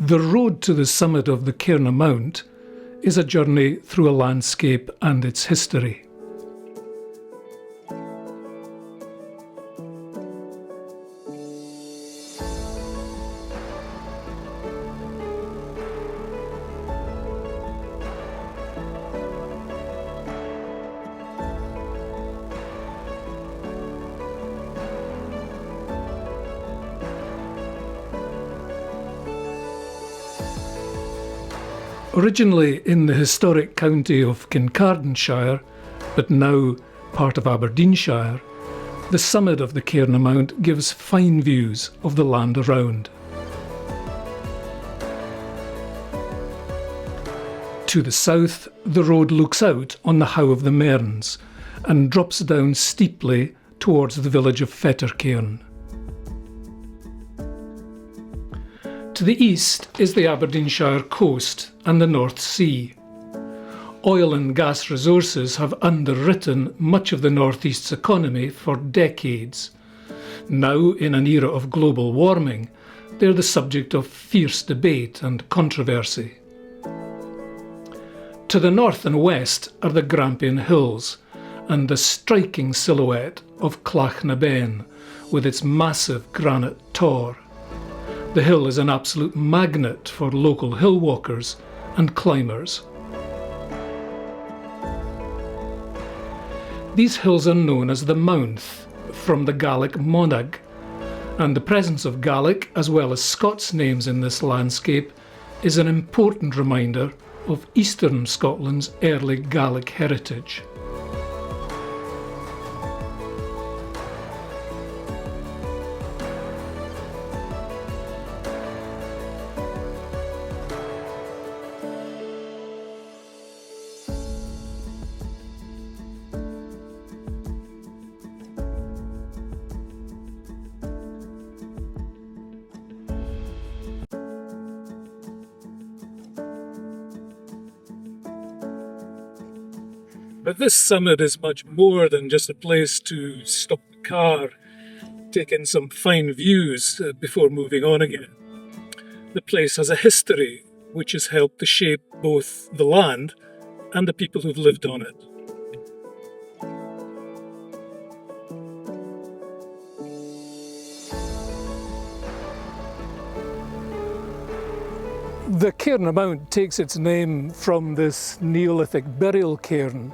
The road to the summit of the Cairn Mount is a journey through a landscape and its history. Originally in the historic county of Kincardineshire, but now part of Aberdeenshire, the summit of the Cairn Mount gives fine views of the land around. To the south, the road looks out on the How of the Mearns and drops down steeply towards the village of Fettercairn. To the east is the Aberdeenshire coast and the North Sea. Oil and gas resources have underwritten much of the North East's economy for decades. Now, in an era of global warming, they're the subject of fierce debate and controversy. To the north and west are the Grampian Hills and the striking silhouette of Clachnaben with its massive granite tor. The hill is an absolute magnet for local hill walkers and climbers. These hills are known as the Mouth, from the Gaelic monag, and the presence of Gaelic as well as Scots names in this landscape is an important reminder of eastern Scotland's early Gaelic heritage. But this summit is much more than just a place to stop the car, take in some fine views before moving on again. The place has a history which has helped to shape both the land and the people who've lived on it. The Cairn Mount takes its name from this Neolithic burial cairn,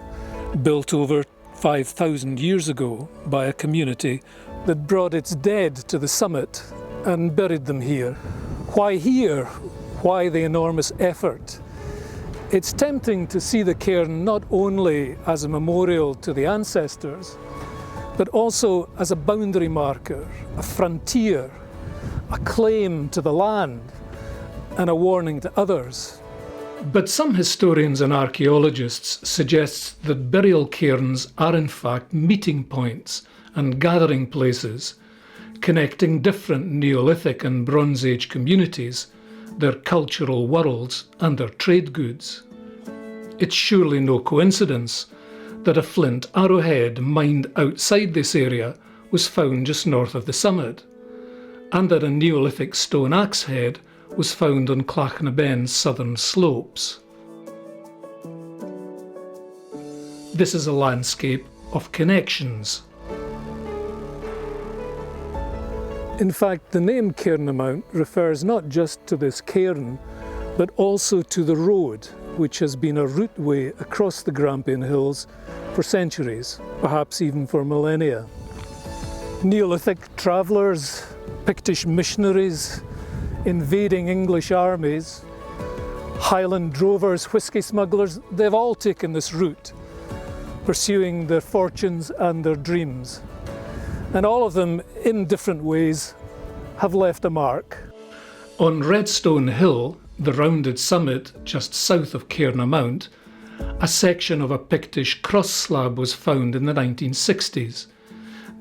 built over 5,000 years ago by a community that brought its dead to the summit and buried them here. Why here? Why the enormous effort? It's tempting to see the cairn not only as a memorial to the ancestors, but also as a boundary marker, a frontier, a claim to the land, and a warning to others. But some historians and archaeologists suggest that burial cairns are in fact meeting points and gathering places, connecting different Neolithic and Bronze Age communities, their cultural worlds and their trade goods. It's surely no coincidence that a flint arrowhead mined outside this area was found just north of the summit, and that a Neolithic stone axe head was found on Clachnaben's southern slopes. This is a landscape of connections. In fact, the name Cairn Mount refers not just to this cairn, but also to the road, which has been a routeway across the Grampian Hills for centuries, perhaps even for millennia. Neolithic travellers, Pictish missionaries, invading English armies, Highland drovers, whisky smugglers, they've all taken this route, pursuing their fortunes and their dreams. And all of them, in different ways, have left a mark. On Redstone Hill, the rounded summit just south of Cairn Mount, a section of a Pictish cross slab was found in the 1960s,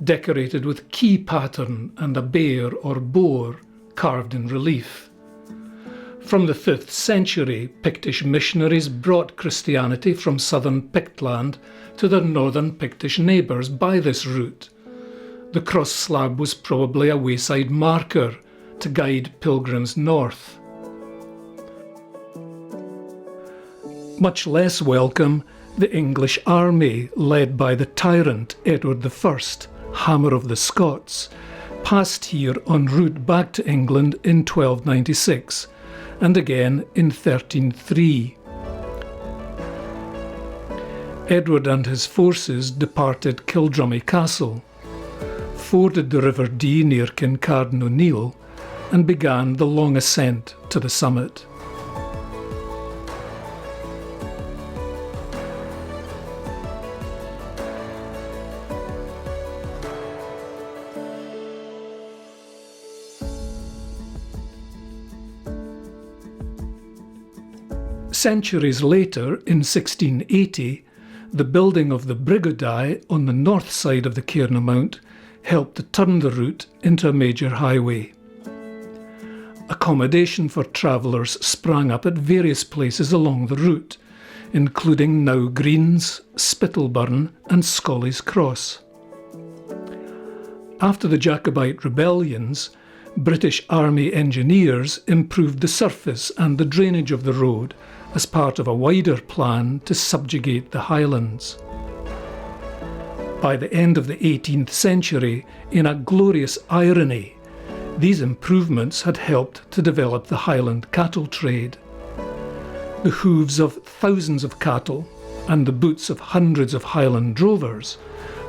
decorated with key pattern and a bear or boar carved in relief. From the 5th century, Pictish missionaries brought Christianity from southern Pictland to their northern Pictish neighbours by this route. The cross slab was probably a wayside marker to guide pilgrims north. Much less welcome, the English army, led by the tyrant Edward I, Hammer of the Scots, passed here en route back to England in 1296 and again in 1303. Edward and his forces departed Kildrummy Castle, forded the River Dee near Kincardine O'Neill, and began the long ascent to the summit. Centuries later, in 1680, the building of the Brigadier on the north side of the Cairn Mount helped to turn the route into a major highway. Accommodation for travellers sprang up at various places along the route, including Now Greens, Spittleburn and Scollie's Cross. After the Jacobite rebellions, British Army engineers improved the surface and the drainage of the road as part of a wider plan to subjugate the Highlands. By the end of the 18th century, in a glorious irony, these improvements had helped to develop the Highland cattle trade. The hooves of thousands of cattle and the boots of hundreds of Highland drovers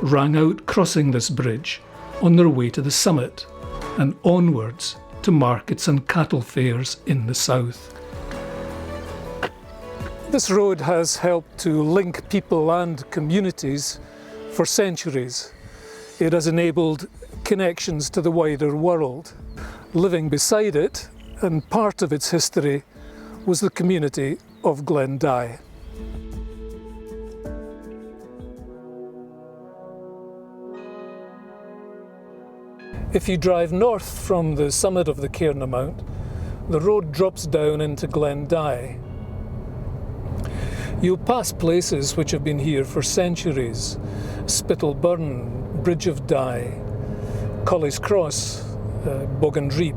rang out crossing this bridge on their way to the summit and onwards to markets and cattle fairs in the south. This road has helped to link people and communities for centuries. It has enabled connections to the wider world. Living beside it, and part of its history, was the community of Glen Dye. If you drive north from the summit of the Cairn Mount, the road drops down into Glen Dye. You'll pass places which have been here for centuries: Spittleburn, Bridge of Dye, Collie's Cross, Bog and Reap.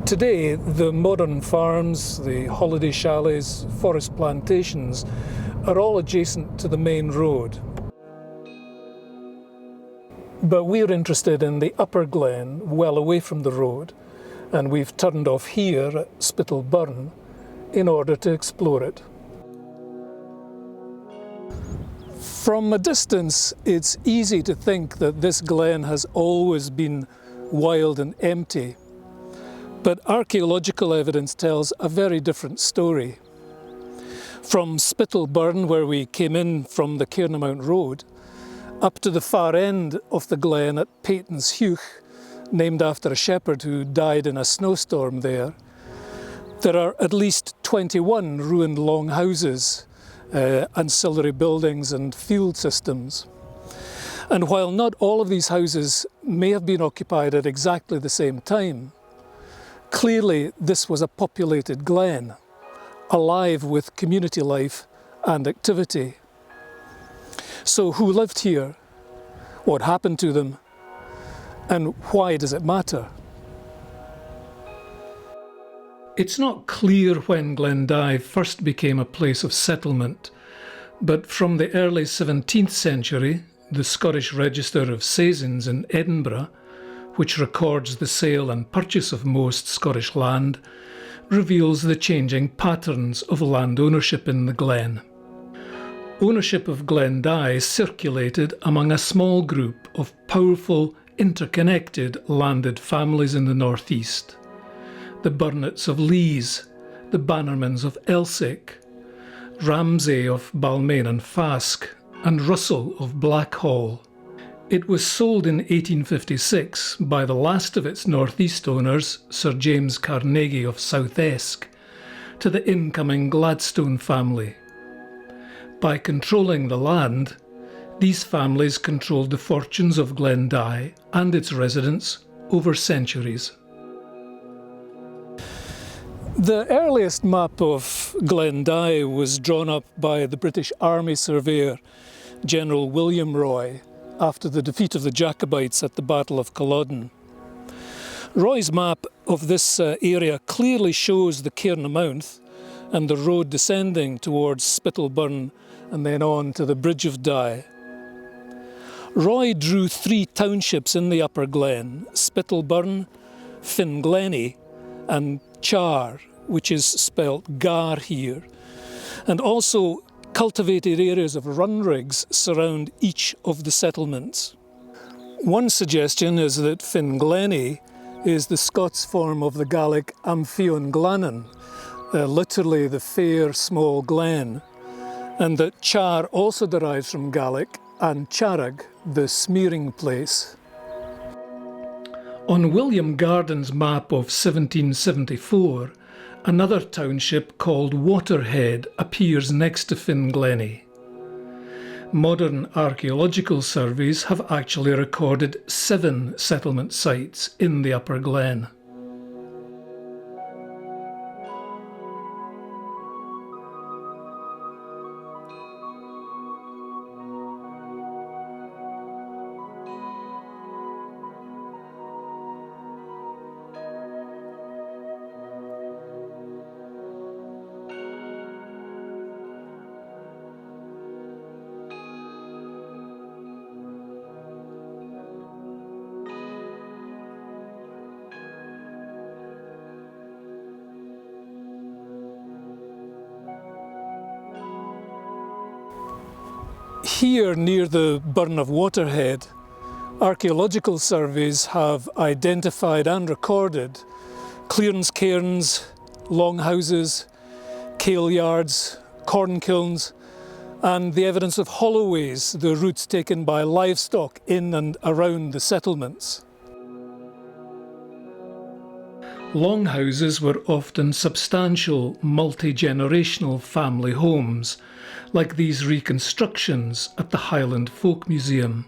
Today, the modern farms, the holiday chalets, forest plantations are all adjacent to the main road. But we're interested in the upper glen, well away from the road, and we've turned off here at Spittleburn in order to explore it. From a distance, it's easy to think that this glen has always been wild and empty, but archaeological evidence tells a very different story. From Spittleburn, where we came in from the Cairnmount Road, up to the far end of the glen at Peyton's Hugh, named after a shepherd who died in a snowstorm there, there are at least 21 ruined longhouses, ancillary buildings and field systems. And while not all of these houses may have been occupied at exactly the same time, clearly this was a populated glen, alive with community life and activity. So who lived here? What happened to them? And why does it matter? It's not clear when Glen Dye first became a place of settlement, but from the early 17th century, the Scottish Register of Sazins in Edinburgh, which records the sale and purchase of most Scottish land, reveals the changing patterns of land ownership in the glen. Ownership of Glen Dye circulated among a small group of powerful, interconnected landed families in the northeast. The Burnets of Lees, the Bannermans of Elsick, Ramsay of Balmain and Fask, and Russell of Blackhall. It was sold in 1856 by the last of its northeast owners, Sir James Carnegie of South Esk, to the incoming Gladstone family. By controlling the land, these families controlled the fortunes of Glen Dye and its residents over centuries. The earliest map of Glen Dye was drawn up by the British Army surveyor, General William Roy, after the defeat of the Jacobites at the Battle of Culloden. Roy's map of this area clearly shows the Cairn Mount and the road descending towards Spittleburn and then on to the Bridge of Dye. Roy drew 3 townships in the Upper Glen: Spittleburn, Finglenny and Char, which is spelt Gar here, and also cultivated areas of runrigs surround each of the settlements. One suggestion is that Finglenny is the Scots form of the Gaelic Amphion Glanan, literally the fair small glen, and that Char also derives from Gaelic and Charag, the smearing place. On William Garden's map of 1774, another township called Waterhead appears next to Finglenny. Modern archaeological surveys have actually recorded 7 settlement sites in the Upper Glen. Here, near the Burn of Waterhead, archaeological surveys have identified and recorded clearance cairns, longhouses, kale yards, corn kilns, and the evidence of holloways, the routes taken by livestock in and around the settlements. Longhouses were often substantial, multi-generational family homes, like these reconstructions at the Highland Folk Museum.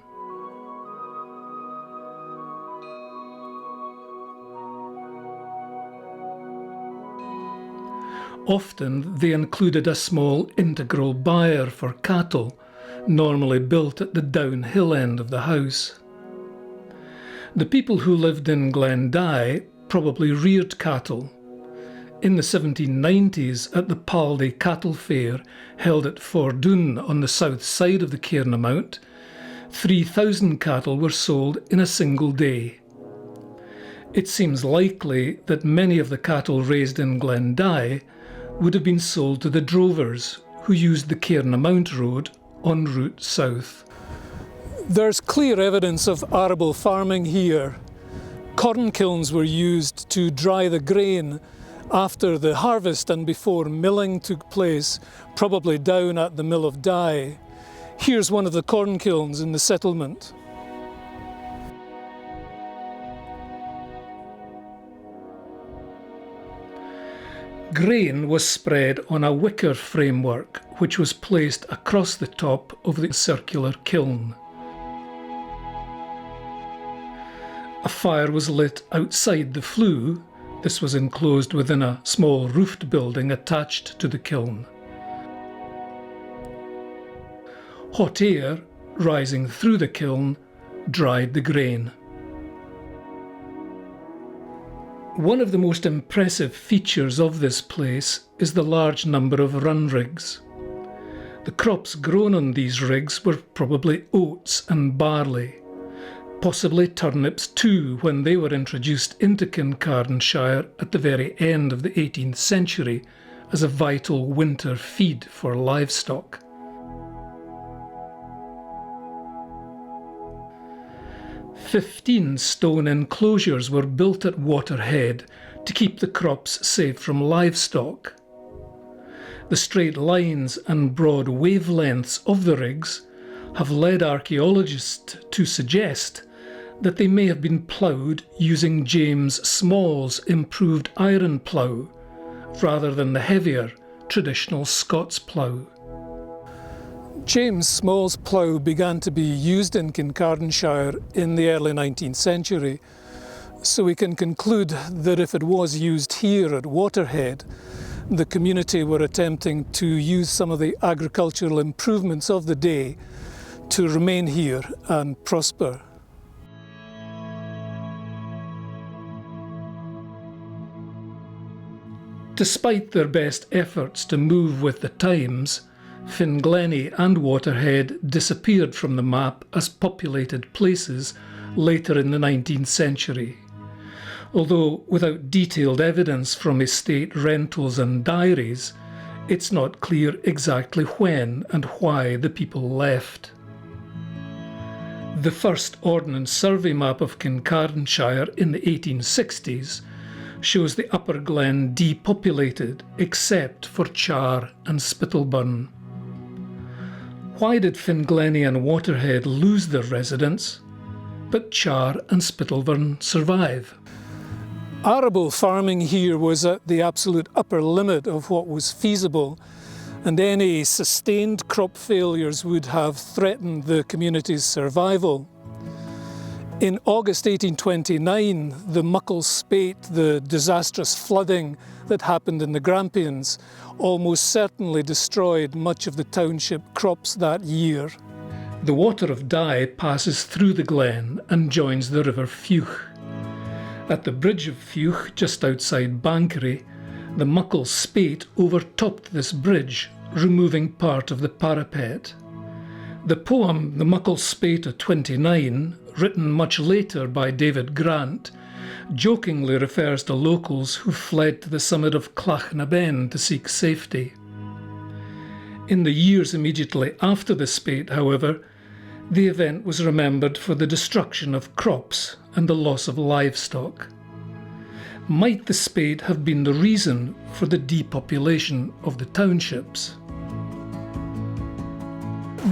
Often they included a small integral byre for cattle, normally built at the downhill end of the house. The people who lived in Glen Dye probably reared cattle. In the 1790s, at the Paldy Cattle Fair held at Fordoun on the south side of the Cairn Mount, 3,000 cattle were sold in a single day. It seems likely that many of the cattle raised in Glen Dye would have been sold to the drovers who used the Cairn Mount road en route south. There's clear evidence of arable farming here. Corn kilns were used to dry the grain after the harvest and before milling took place, probably down at the Mill of Dye. Here's one of the corn kilns in the settlement. Grain was spread on a wicker framework which was placed across the top of the circular kiln. A fire was lit outside the flue. This was enclosed within a small roofed building attached to the kiln. Hot air, rising through the kiln, dried the grain. One of the most impressive features of this place is the large number of runrigs. The crops grown on these rigs were probably oats and barley, possibly turnips too when they were introduced into Kincardineshire at the very end of the 18th century as a vital winter feed for livestock. "15 stone enclosures were built at Waterhead to keep the crops safe from livestock. The straight lines and broad wavelengths of the rigs have led archaeologists to suggest that they may have been ploughed using James Small's improved iron plough rather than the heavier traditional Scots plough. James Small's plough began to be used in Kincardineshire in the early 19th century, so we can conclude that if it was used here at Waterhead, the community were attempting to use some of the agricultural improvements of the day to remain here and prosper. Despite their best efforts to move with the times, Finglenny and Waterhead disappeared from the map as populated places later in the 19th century. Although without detailed evidence from estate rentals and diaries, it's not clear exactly when and why the people left. The first Ordnance Survey map of Kincardineshire in the 1860s shows the Upper Glen depopulated except for Char and Spittleburn. Why did Finglenny and Waterhead lose their residents, but Char and Spittleburn survive? Arable farming here was at the absolute upper limit of what was feasible, and any sustained crop failures would have threatened the community's survival. In August 1829, the Muckle Spate, the disastrous flooding that happened in the Grampians, almost certainly destroyed much of the township crops that year. The Water of Dye passes through the glen and joins the River Fuch. At the bridge of Fuch, just outside Bankery, the Muckle Spate overtopped this bridge, removing part of the parapet. The poem The Muckle Spate of 29, written much later by David Grant, jokingly refers to locals who fled to the summit of Clachnaben to seek safety. In the years immediately after the Spate, however, the event was remembered for the destruction of crops and the loss of livestock. Might the Spate have been the reason for the depopulation of the townships?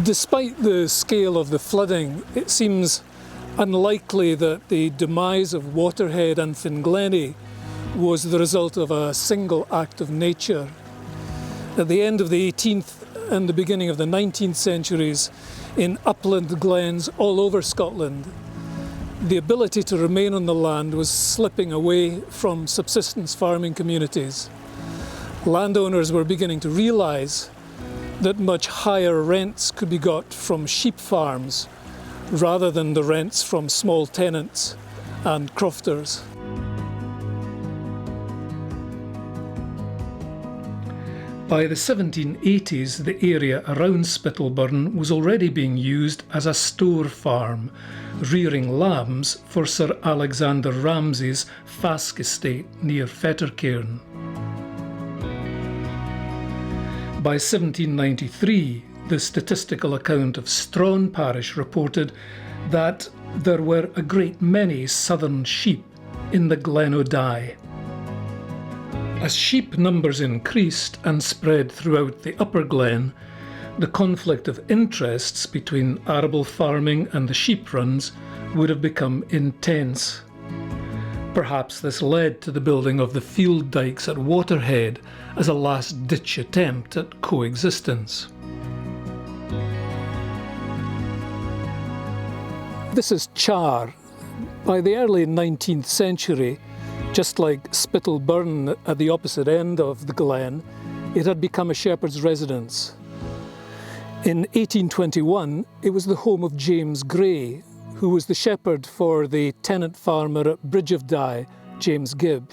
Despite the scale of the flooding, it seems unlikely that the demise of Waterhead and Finglenny was the result of a single act of nature. At the end of the 18th and the beginning of the 19th centuries, in upland glens all over Scotland, the ability to remain on the land was slipping away from subsistence farming communities. Landowners were beginning to realise that much higher rents could be got from sheep farms rather than the rents from small tenants and crofters. By the 1780s, the area around Spittleburn was already being used as a store farm, rearing lambs for Sir Alexander Ramsay's Fask estate near Fettercairn. By 1793, the statistical account of Strawn parish reported that there were a great many southern sheep in the Glen Dye. As sheep numbers increased and spread throughout the Upper Glen, the conflict of interests between arable farming and the sheep runs would have become intense. Perhaps this led to the building of the field dykes at Waterhead as a last-ditch attempt at coexistence. This is Char. By the early 19th century, just like Spittleburn at the opposite end of the glen, it had become a shepherd's residence. In 1821, it was the home of James Gray, who was the shepherd for the tenant farmer at Bridge of Dye, James Gibb.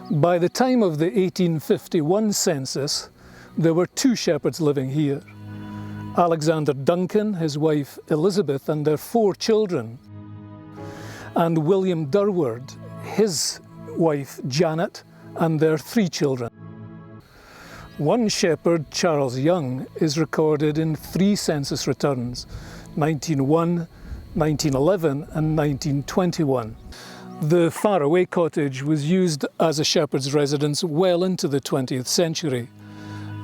By the time of the 1851 census, there were 2 shepherds living here. Alexander Duncan, his wife Elizabeth, and their 4 children, and William Durward, his wife Janet, and their 3 children. One shepherd, Charles Young, is recorded in 3 census returns, 1901, 1911 and 1921. The faraway cottage was used as a shepherd's residence well into the 20th century,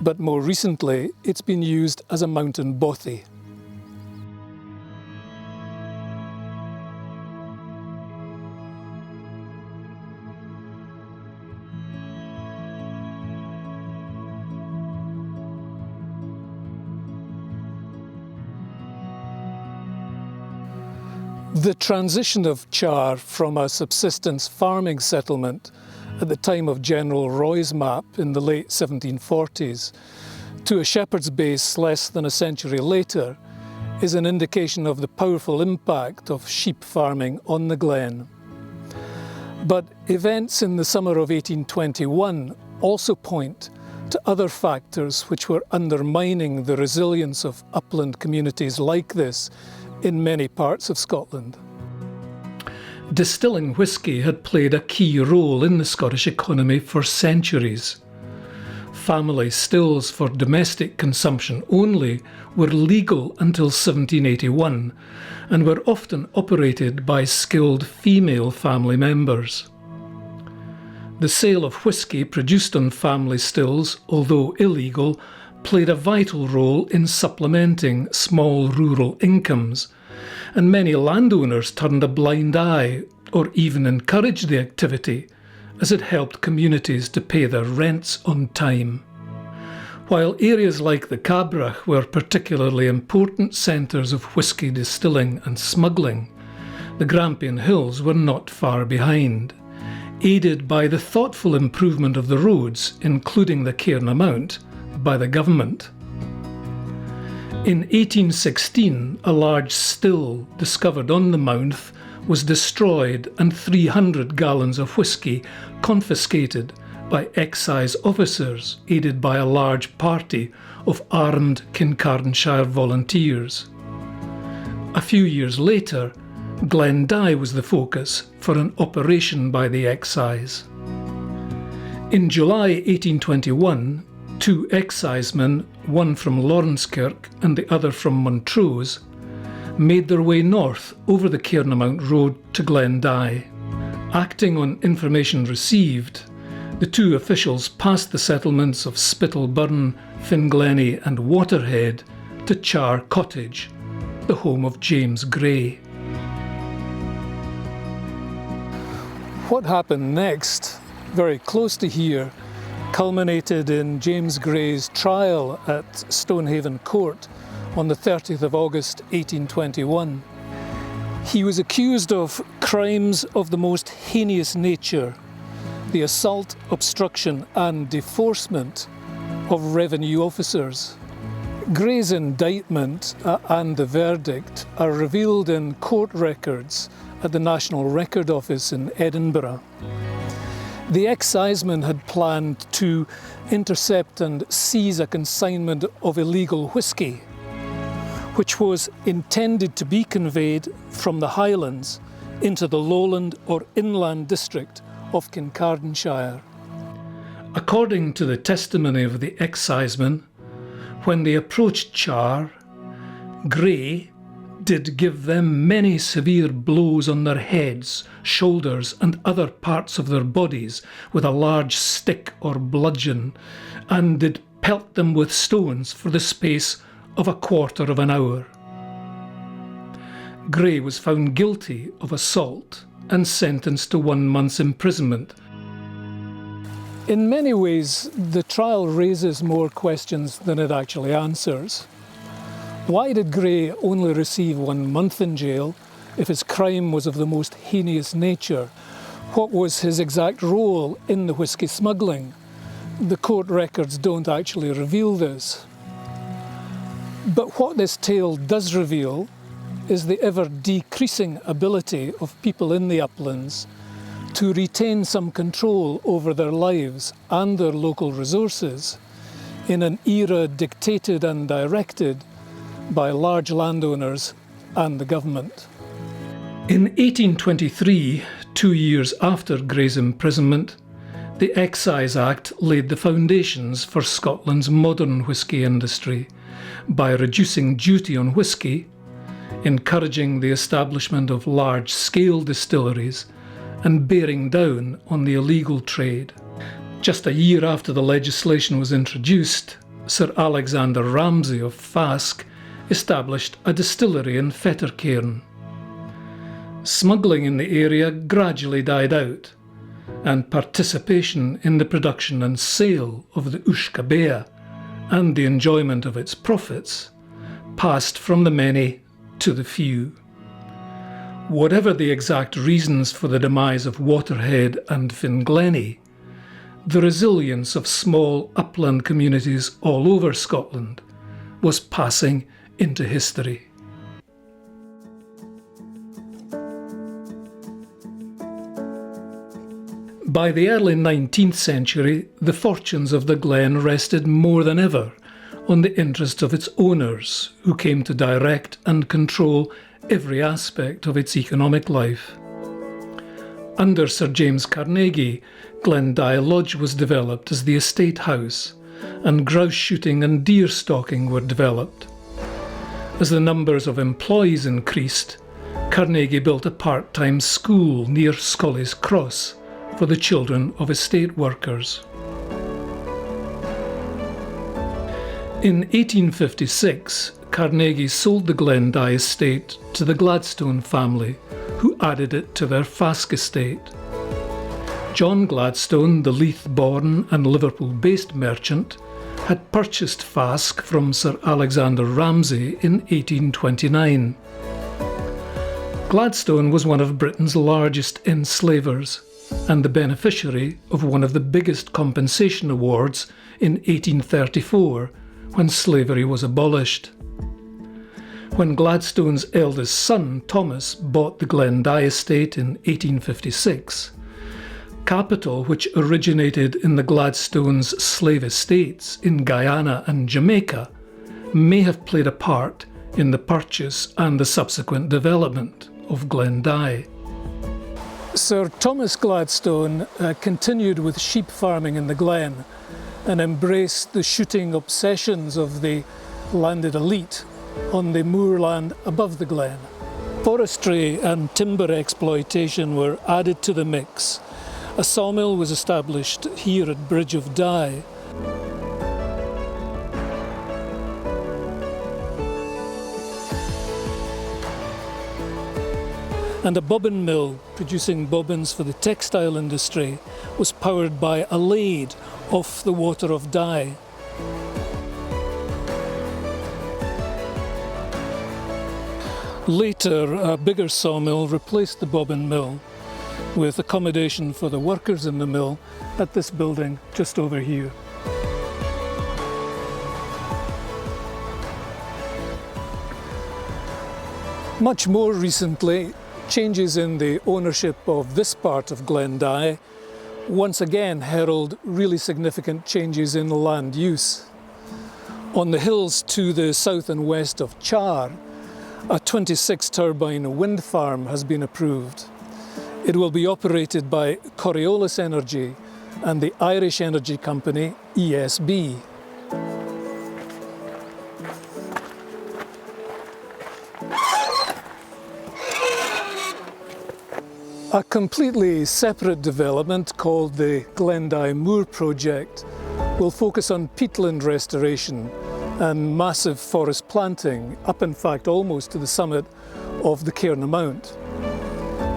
but more recently it's been used as a mountain bothy. The transition of Char from a subsistence farming settlement at the time of General Roy's map in the late 1740s to a shepherd's base less than a century later is an indication of the powerful impact of sheep farming on the glen. But events in the summer of 1821 also point to other factors which were undermining the resilience of upland communities like this in many parts of Scotland. Distilling whisky had played a key role in the Scottish economy for centuries. Family stills for domestic consumption only were legal until 1781 and were often operated by skilled female family members. The sale of whisky produced on family stills, although illegal, played a vital role in supplementing small rural incomes, and many landowners turned a blind eye or even encouraged the activity, as it helped communities to pay their rents on time. While areas like the Cabrach were particularly important centres of whisky distilling and smuggling, the Grampian Hills were not far behind, aided by the thoughtful improvement of the roads, including the Cairn Mount, by the government. In 1816, a large still discovered on the Mount was destroyed and 300 gallons of whisky confiscated by excise officers aided by a large party of armed Kincardineshire volunteers. A few years later, Glen Dye was the focus for an operation by the excise. In July 1821, two excisemen, one from Lawrencekirk and the other from Montrose, made their way north over the Cairnmount Road to Glen Dye. Acting on information received, the two officials passed the settlements of Spittleburn, Finglenny and Waterhead to Char Cottage, the home of James Gray. What happened next, very close to here, culminated in James Gray's trial at Stonehaven Court on the 30th of August 1821. He was accused of crimes of the most heinous nature, the assault, obstruction and deforcement of revenue officers. Gray's indictment and the verdict are revealed in court records at the National Record Office in Edinburgh. The excisemen had planned to intercept and seize a consignment of illegal whisky, which was intended to be conveyed from the Highlands into the lowland or inland district of Kincardineshire. According to the testimony of the excisemen, when they approached Char, Gray did give them many severe blows on their heads, shoulders and other parts of their bodies with a large stick or bludgeon, and did pelt them with stones for the space of a quarter of an hour. Gray was found guilty of assault and sentenced to 1 month's imprisonment. In many ways, the trial raises more questions than it actually answers. Why did Gray only receive 1 month in jail if his crime was of the most heinous nature? What was his exact role in the whisky smuggling? The court records don't actually reveal this. But what this tale does reveal is the ever-decreasing ability of people in the uplands to retain some control over their lives and their local resources in an era dictated and directed by large landowners and the government. In 1823, 2 years after Gray's imprisonment, the Excise Act laid the foundations for Scotland's modern whisky industry by reducing duty on whisky, encouraging the establishment of large-scale distilleries, and bearing down on the illegal trade. Just a year after the legislation was introduced, Sir Alexander Ramsay of Fask established a distillery in Fettercairn. Smuggling in the area gradually died out, and participation in the production and sale of the Uisce Bea and the enjoyment of its profits passed from the many to the few. Whatever the exact reasons for the demise of Waterhead and Finglenny, the resilience of small upland communities all over Scotland was passing into history. By the early 19th century, the fortunes of the glen rested more than ever on the interests of its owners, who came to direct and control every aspect of its economic life. Under Sir James Carnegie, Glen Dye Lodge was developed as the estate house, and grouse shooting and deer stalking were developed. As the numbers of employees increased, Carnegie built a part-time school near Scollys Cross for the children of estate workers. In 1856, Carnegie sold the Glen Dye estate to the Gladstone family, who added it to their Fask estate. John Gladstone, the Leith-born and Liverpool-based merchant, had purchased Fask from Sir Alexander Ramsay in 1829. Gladstone was one of Britain's largest enslavers and the beneficiary of one of the biggest compensation awards in 1834, when slavery was abolished. When Gladstone's eldest son, Thomas, bought the Glen Dye estate in 1856, capital which originated in the Gladstones' slave estates in Guyana and Jamaica may have played a part in the purchase and the subsequent development of Glen Dye. Sir Thomas Gladstone continued with sheep farming in the glen and embraced the shooting obsessions of the landed elite on the moorland above the glen. Forestry and timber exploitation were added to the mix. A sawmill was established here at Bridge of Dye. And a bobbin mill, producing bobbins for the textile industry, was powered by a lade off the water of Dye. Later, a bigger sawmill replaced the bobbin mill, with accommodation for the workers in the mill at this building just over here. Much more recently, changes in the ownership of this part of Glen Dye once again herald really significant changes in land use. On the hills to the south and west of Char, a 26-turbine wind farm has been approved. It will be operated by Coriolis Energy and the Irish energy company ESB. A completely separate development called the Glen Dye Moor project will focus on peatland restoration and massive forest planting, up in fact almost to the summit of the Cairn Mount.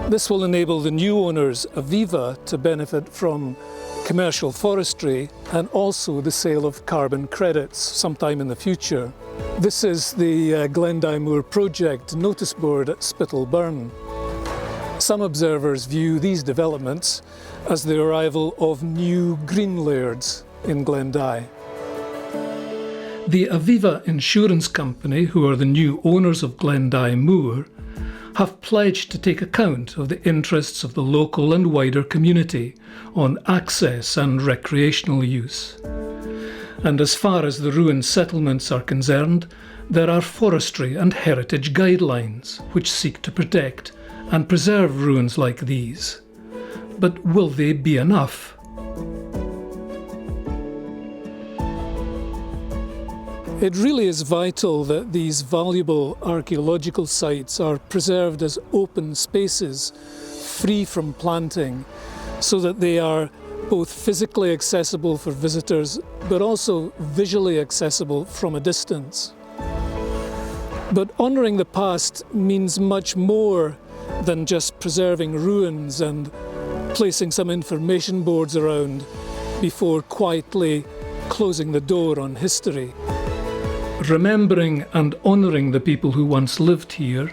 This will enable the new owners, Aviva, to benefit from commercial forestry and also the sale of carbon credits sometime in the future. This is the Glen Dye Moor project notice board at Spittal Burn. Some observers view these developments as the arrival of new green lairds in Glen Dye. The Aviva Insurance Company, who are the new owners of Glen Dye Moor, have pledged to take account of the interests of the local and wider community on access and recreational use. And as far as the ruined settlements are concerned, there are forestry and heritage guidelines which seek to protect and preserve ruins like these. But will they be enough? It really is vital that these valuable archaeological sites are preserved as open spaces, free from planting, so that they are both physically accessible for visitors, but also visually accessible from a distance. But honouring the past means much more than just preserving ruins and placing some information boards around before quietly closing the door on history. Remembering and honouring the people who once lived here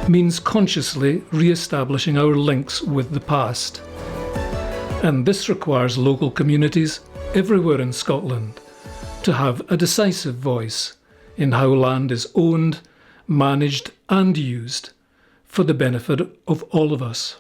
means consciously re-establishing our links with the past. And this requires local communities everywhere in Scotland to have a decisive voice in how land is owned, managed and used for the benefit of all of us.